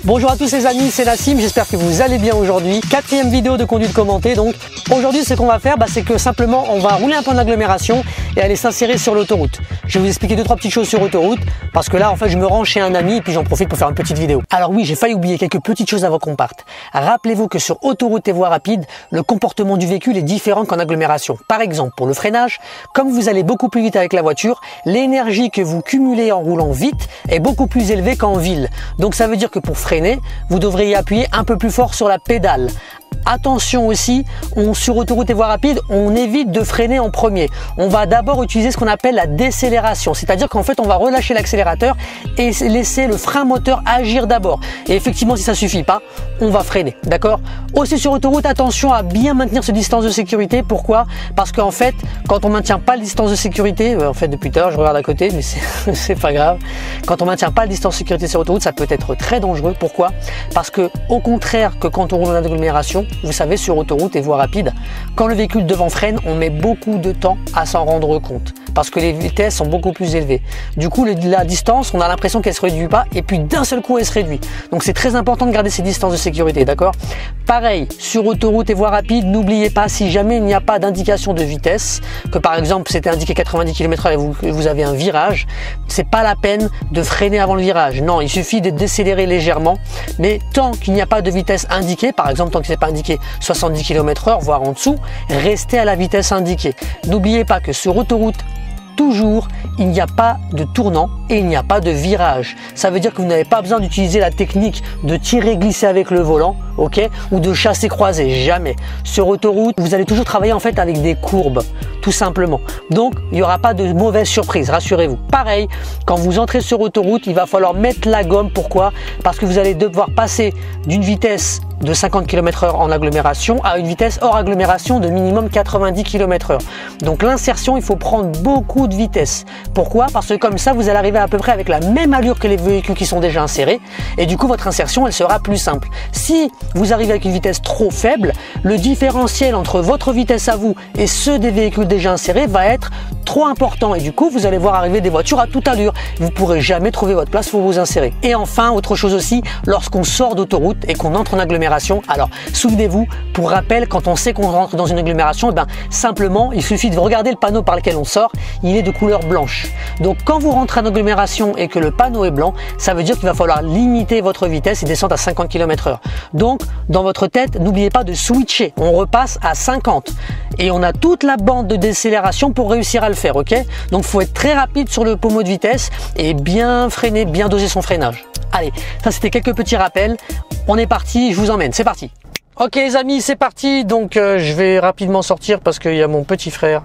Bonjour à tous les amis, c'est Nassim, j'espère que vous allez bien aujourd'hui. 4e vidéo de conduite commentée. Donc aujourd'hui ce qu'on va faire, c'est que simplement on va rouler un peu en agglomération et aller s'insérer sur l'autoroute. Je vais vous expliquer 2-3 petites choses sur autoroute parce que là en fait je me rends chez un ami et puis j'en profite pour faire une petite vidéo. Alors oui, j'ai failli oublier quelques petites choses avant qu'on parte. Rappelez-vous que sur autoroute et voie rapide, le comportement du véhicule est différent qu'en agglomération. Par exemple, pour le freinage, comme vous allez beaucoup plus vite avec la voiture, l'énergie que vous cumulez en roulant vite est beaucoup plus élevée qu'en ville. Donc ça veut dire que pour freiner, vous devriez appuyer un peu plus fort sur la pédale. Attention aussi, sur autoroute et voie rapide, on évite de freiner en premier. On va d'abord utiliser ce qu'on appelle la décélération, c'est-à-dire qu'en fait on va relâcher l'accélérateur et laisser le frein moteur agir d'abord. Et effectivement, si ça suffit pas, on va freiner, d'accord? Aussi sur autoroute, attention à bien maintenir ce distance de sécurité. Pourquoi? Parce qu'en fait, quand on maintient pas le distance de sécurité, en fait depuis tout à l'heure je regarde à côté, mais c'est pas grave. Quand on maintient pas le distance de sécurité sur autoroute, ça peut être très dangereux. Pourquoi? Parce que au contraire que quand on roule en agglomération, vous savez, sur autoroute et voie rapide, quand le véhicule devant freine, on met beaucoup de temps à s'en rendre compte parce que les vitesses sont beaucoup plus élevées. Du coup, la distance, on a l'impression qu'elle se réduit pas et puis d'un seul coup, elle se réduit. Donc, c'est très important de garder ces distances de sécurité, d'accord? Pareil, sur autoroute et voie rapide, n'oubliez pas, si jamais il n'y a pas d'indication de vitesse, que par exemple, c'était indiqué 90 km/h et vous avez un virage, c'est pas la peine de freiner avant le virage. Non, il suffit de décélérer légèrement, mais tant qu'il n'y a pas de vitesse indiquée, par exemple, tant que c'est pas indiqué 70 km/h, voire en dessous, restez à la vitesse indiquée. N'oubliez pas que sur autoroute, toujours, il n'y a pas de tournant et il n'y a pas de virage. Ça veut dire que vous n'avez pas besoin d'utiliser la technique de tirer-glisser avec le volant, ok, ou de chasser-croiser, jamais. Sur autoroute, vous allez toujours travailler en fait avec des courbes, tout simplement. Donc, il n'y aura pas de mauvaise surprise, rassurez-vous. Pareil, quand vous entrez sur autoroute, il va falloir mettre la gomme. Pourquoi? Parce que vous allez devoir passer d'une vitesse de 50 km/h en agglomération à une vitesse hors agglomération de minimum 90 km/h. Donc l'insertion, il faut prendre beaucoup de vitesse. Pourquoi? Parce que comme ça, vous allez arriver à peu près avec la même allure que les véhicules qui sont déjà insérés et du coup, votre insertion, elle sera plus simple. Si vous arrivez avec une vitesse trop faible, le différentiel entre votre vitesse à vous et ceux des véhicules déjà insérés va être trop important et du coup, vous allez voir arriver des voitures à toute allure. Vous ne pourrez jamais trouver votre place pour vous insérer. Et enfin, autre chose aussi, lorsqu'on sort d'autoroute et qu'on entre en agglomération, alors souvenez-vous, pour rappel, quand on sait qu'on rentre dans une agglomération, simplement il suffit de regarder le panneau par lequel on sort, il est de couleur blanche. Donc quand vous rentrez en agglomération et que le panneau est blanc, ça veut dire qu'il va falloir limiter votre vitesse et descendre à 50 km/h. Donc dans votre tête, n'oubliez pas de switcher, on repasse à 50 et on a toute la bande de décélération pour réussir à le faire, ok? Donc il faut être très rapide sur le pommeau de vitesse et bien freiner, bien doser son freinage. Allez, ça c'était quelques petits rappels. On est parti, je vous emmène, c'est parti. Ok les amis, c'est parti. Donc je vais rapidement sortir parce qu'il y a mon petit frère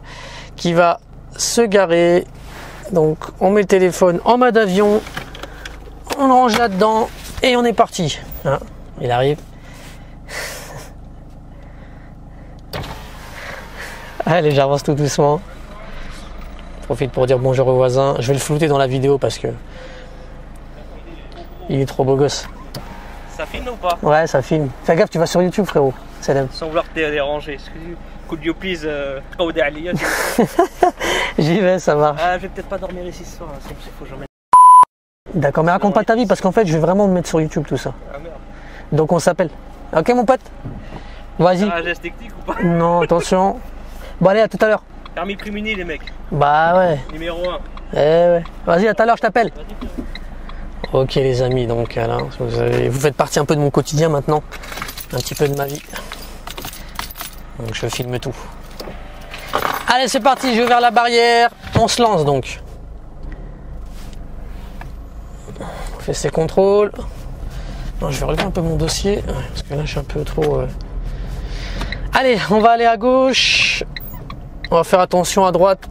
qui va se garer. Donc on met le téléphone en mode avion, on le range là-dedans et on est parti. Hein, il arrive. Allez, j'avance tout doucement. Je profite pour dire bonjour aux voisins. Je vais le flouter dans la vidéo parce que il est trop beau gosse. Ça filme ou pas? Ouais, ça filme. Fais gaffe, tu vas sur YouTube, frérot. Salam. Sans vouloir te déranger. Could you please J'y vais, ça marche. Ah, je vais peut-être pas dormir ici ce soir. Il faut que j'emmène. D'accord, mais raconte pas ta vie parce qu'en fait, je vais vraiment me mettre sur YouTube tout ça. Ah merde. Donc on s'appelle. Ok, mon pote? Vas-y. Un geste technique ou pas? Non, attention. Bon, allez, à tout à l'heure. Permis prémuni, les mecs. Bah ouais. Numéro 1. Eh ouais. Vas-y, à tout à l'heure, je t'appelle. Ok les amis, donc là, vous faites partie un peu de mon quotidien maintenant, un petit peu de ma vie. Donc je filme tout. Allez, c'est parti, je vais vers la barrière, on se lance donc. On fait ses contrôles. Non, je vais relever un peu mon dossier, parce que là je suis un peu trop... Allez, on va aller à gauche. On va faire attention à droite,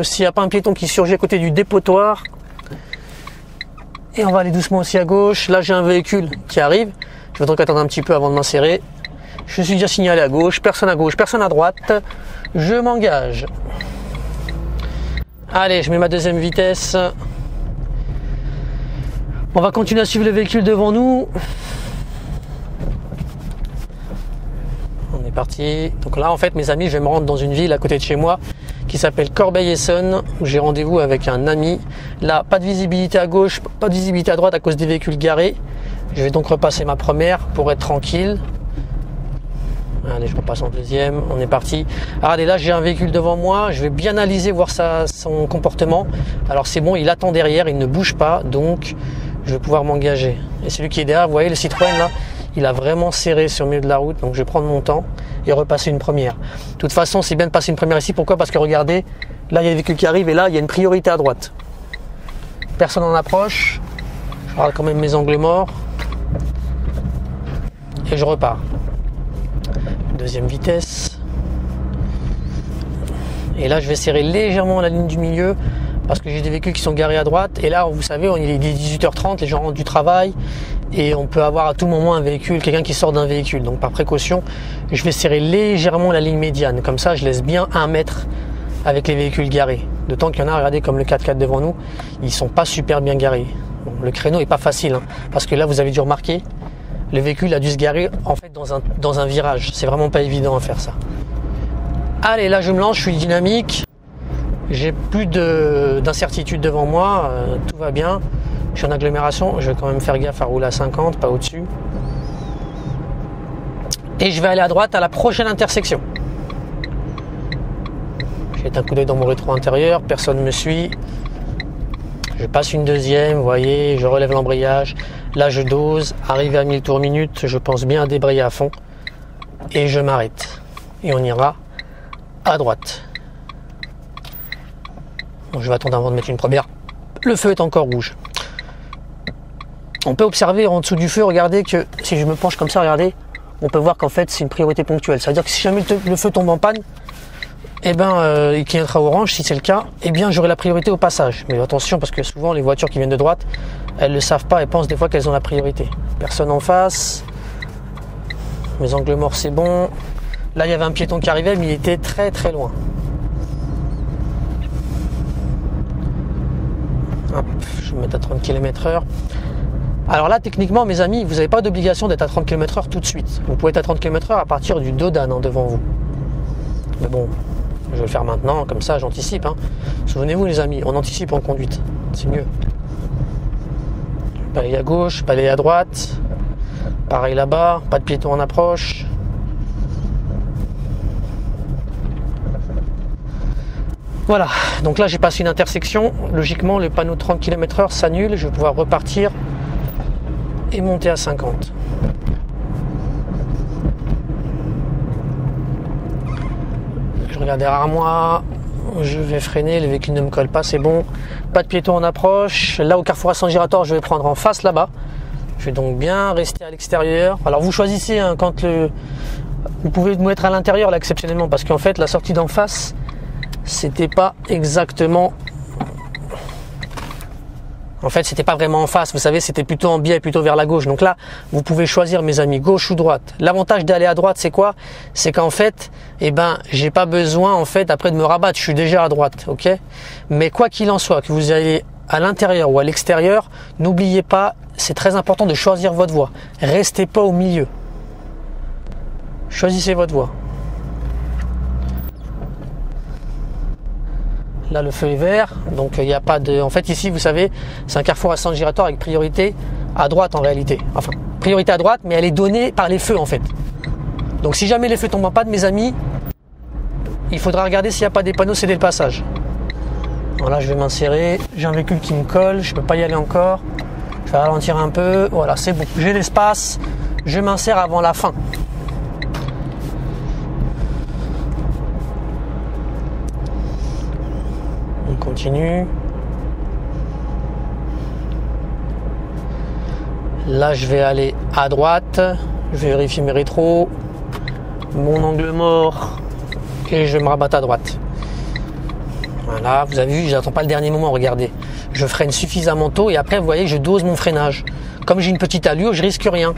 s'il n'y a pas un piéton qui surgit à côté du dépotoir. Et on va aller doucement aussi à gauche. Là, j'ai un véhicule qui arrive. Je vais donc attendre un petit peu avant de m'insérer. Je suis déjà signalé à gauche, personne à droite. Je m'engage. Allez, je mets ma deuxième vitesse. On va continuer à suivre le véhicule devant nous. On est parti. Donc là, en fait, mes amis, je vais me rendre dans une ville à côté de chez moi qui s'appelle Corbeil-Essonnes, où j'ai rendez-vous avec un ami. Là, pas de visibilité à gauche, pas de visibilité à droite à cause des véhicules garés. Je vais donc repasser ma première pour être tranquille. Allez, je repasse en deuxième, on est parti. Regardez, là j'ai un véhicule devant moi, je vais bien analyser, voir son comportement. Alors c'est bon, il attend derrière, il ne bouge pas, donc je vais pouvoir m'engager. Et celui qui est derrière, vous voyez le Citroën là, il a vraiment serré sur le milieu de la route, donc je vais prendre mon temps et repasser une première. De toute façon, c'est bien de passer une première ici, pourquoi? Parce que regardez, là il y a des véhicules qui arrivent et là il y a une priorité à droite. Personne en approche, je regarde quand même mes angles morts et je repars. Deuxième vitesse. Et là je vais serrer légèrement la ligne du milieu parce que j'ai des véhicules qui sont garés à droite et là vous savez il est 18h30, les gens rentrent du travail et on peut avoir à tout moment un véhicule, quelqu'un qui sort d'un véhicule, donc par précaution je vais serrer légèrement la ligne médiane, comme ça je laisse bien 1 mètre avec les véhicules garés, d'autant qu'il y en a, regardez comme le 4x4 devant nous, ils sont pas super bien garés. Bon, le créneau est pas facile hein, parce que là vous avez dû remarquer, le véhicule a dû se garer en fait dans un virage. C'est vraiment pas évident à faire ça. Allez, là je me lance, je suis dynamique. J'ai plus d'incertitude devant moi. Tout va bien. Je suis en agglomération. Je vais quand même faire gaffe à rouler à 50, pas au-dessus. Et je vais aller à droite à la prochaine intersection. J'ai un coup d'œil dans mon rétro intérieur. Personne ne me suit. Je passe une deuxième, vous voyez, je relève l'embrayage. Là, je dose. Arrivé à 1000 tours minute, je pense bien à débrayer à fond. Et je m'arrête. Et on ira à droite. Bon, je vais attendre avant de mettre une première. Le feu est encore rouge. On peut observer en dessous du feu, regardez que si je me penche comme ça, regardez, on peut voir qu'en fait, c'est une priorité ponctuelle. Ça veut dire que si jamais le feu tombe en panne, et qui viendra orange, si c'est le cas, eh bien j'aurai la priorité au passage. Mais attention parce que souvent les voitures qui viennent de droite, elles ne le savent pas et pensent des fois qu'elles ont la priorité. Personne en face. Mes angles morts c'est bon. Là il y avait un piéton qui arrivait mais il était très très loin. Hop, je vais me mettre à 30 km/h. Alors là techniquement mes amis, vous n'avez pas d'obligation d'être à 30 km/h tout de suite. Vous pouvez être à 30 km/h à partir du dos d'âne devant vous. Mais bon, je vais le faire maintenant, comme ça j'anticipe. Hein. Souvenez-vous les amis, on anticipe en conduite, c'est mieux. Balayer à gauche, balayer à droite. Pareil là-bas, pas de piéton en approche. Voilà, donc là j'ai passé une intersection. Logiquement le panneau 30 km/h s'annule, je vais pouvoir repartir et monter à 50. Je regarde derrière moi, je vais freiner, le véhicule ne me colle pas, c'est bon. Pas de piéton en approche. Là au carrefour à San Girator, je vais prendre en face là-bas. Je vais donc bien rester à l'extérieur. Alors vous choisissez hein, vous pouvez vous mettre à l'intérieur là exceptionnellement parce qu'en fait la sortie d'en face, c'était pas exactement... En fait, c'était pas vraiment en face, vous savez, c'était plutôt en biais, plutôt vers la gauche. Donc là, vous pouvez choisir, mes amis, gauche ou droite. L'avantage d'aller à droite, c'est quoi? C'est qu'en fait, j'ai pas besoin, en fait, après de me rabattre. Je suis déjà à droite, ok? Mais quoi qu'il en soit, que vous ayez à l'intérieur ou à l'extérieur, n'oubliez pas, c'est très important de choisir votre voie. Restez pas au milieu. Choisissez votre voie. Là le feu est vert, donc il n'y a pas de... En fait ici vous savez, c'est un carrefour à San Girator avec priorité à droite en réalité. Enfin, priorité à droite, mais elle est donnée par les feux en fait. Donc si jamais les feux tombent en panne, mes amis, il faudra regarder s'il n'y a pas des panneaux céder le passage. Voilà, je vais m'insérer. J'ai un véhicule qui me colle, je ne peux pas y aller encore. Je vais ralentir un peu. Voilà, c'est bon. J'ai l'espace. Je m'insère avant la fin. On continue. Là, je vais aller à droite. Je vais vérifier mes rétros, mon angle mort et je vais me rabattre à droite. Voilà, vous avez vu, j'attends pas le dernier moment, regardez. Je freine suffisamment tôt et après, vous voyez, je dose mon freinage. Comme j'ai une petite allure, je risque rien.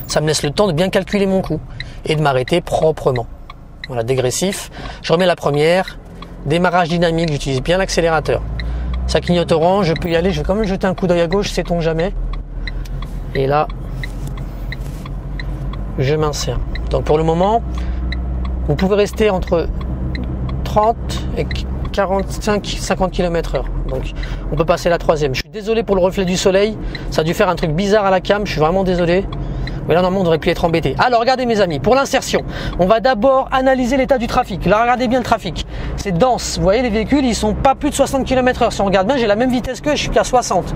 Ça me laisse le temps de bien calculer mon coup et de m'arrêter proprement. Voilà, dégressif. Je remets la première. Démarrage dynamique, j'utilise bien l'accélérateur. Ça clignote orange, je peux y aller. Je vais quand même jeter un coup d'œil à gauche, sait-on jamais. Et là, je m'insère. Donc pour le moment, vous pouvez rester entre 30 et 45-50 km/h. Donc on peut passer la troisième. Je suis désolé pour le reflet du soleil, ça a dû faire un truc bizarre à la cam, je suis vraiment désolé. Mais là normalement on aurait pu être embêté. Alors regardez mes amis, pour l'insertion, on va d'abord analyser l'état du trafic. Là regardez bien le trafic, c'est dense. Vous voyez les véhicules ils sont pas plus de 60 km/h. Si on regarde bien, j'ai la même vitesse qu'eux, je suis qu'à 60.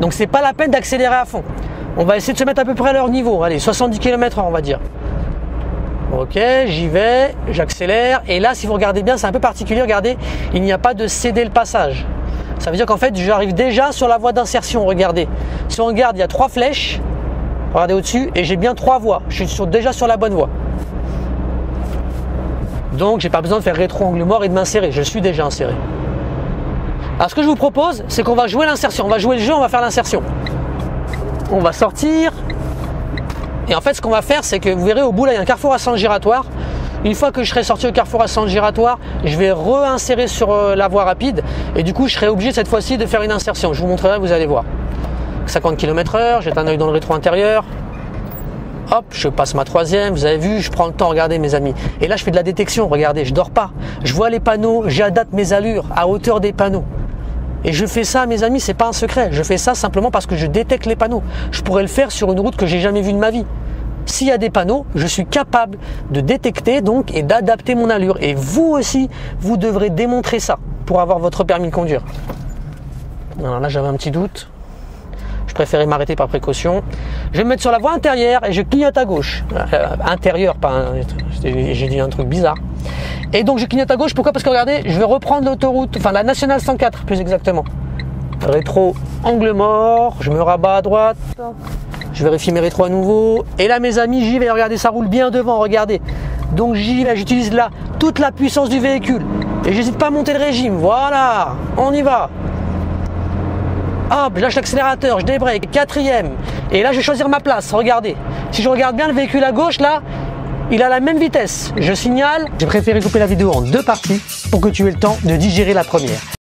Donc c'est pas la peine d'accélérer à fond. On va essayer de se mettre à peu près à leur niveau. Allez, 70 km/h on va dire. Ok, j'y vais, j'accélère. Et là si vous regardez bien, c'est un peu particulier, regardez, il n'y a pas de céder le passage. Ça veut dire qu'en fait j'arrive déjà sur la voie d'insertion, regardez. Si on regarde, il y a 3 flèches. Regardez au-dessus et j'ai bien 3 voies. Je suis déjà sur la bonne voie. Donc j'ai pas besoin de faire rétro angle mort et de m'insérer. Je suis déjà inséré. Alors ce que je vous propose, c'est qu'on va jouer l'insertion. On va jouer le jeu, on va faire l'insertion. On va sortir. Et en fait ce qu'on va faire, c'est que vous verrez au bout là, il y a un carrefour à sens giratoire. Une fois que je serai sorti au carrefour à sens giratoire, je vais réinsérer sur la voie rapide. Et du coup je serai obligé cette fois-ci de faire une insertion. Je vous montrerai, vous allez voir. 50 km/h, j'ai un œil dans le rétro intérieur. Hop, je passe ma troisième, vous avez vu, je prends le temps, regardez mes amis. Et là je fais de la détection, regardez, je dors pas. Je vois les panneaux, j'adapte mes allures à hauteur des panneaux. Et je fais ça mes amis, c'est pas un secret. Je fais ça simplement parce que je détecte les panneaux. Je pourrais le faire sur une route que j'ai jamais vue de ma vie. S'il y a des panneaux, je suis capable de détecter donc et d'adapter mon allure. Et vous aussi, vous devrez démontrer ça pour avoir votre permis de conduire. Alors là j'avais un petit doute. Je préférais m'arrêter par précaution. Je vais me mettre sur la voie intérieure et je clignote à gauche. Intérieure, pas j'ai dit un truc bizarre. Et donc je clignote à gauche, pourquoi? Parce que regardez, je vais reprendre l'autoroute, enfin la nationale 104 plus exactement. Rétro, angle mort, je me rabats à droite. Je vérifie mes rétros à nouveau. Et là mes amis, j'y vais, regardez, ça roule bien devant, regardez. Donc j'y vais, j'utilise là toute la puissance du véhicule. Et j'hésite pas à monter le régime, voilà, on y va. Hop, je lâche l'accélérateur, je débrake, quatrième. Et là, je vais choisir ma place, regardez. Si je regarde bien le véhicule à gauche, là, il a la même vitesse. Je signale. J'ai préféré couper la vidéo en 2 parties pour que tu aies le temps de digérer la première.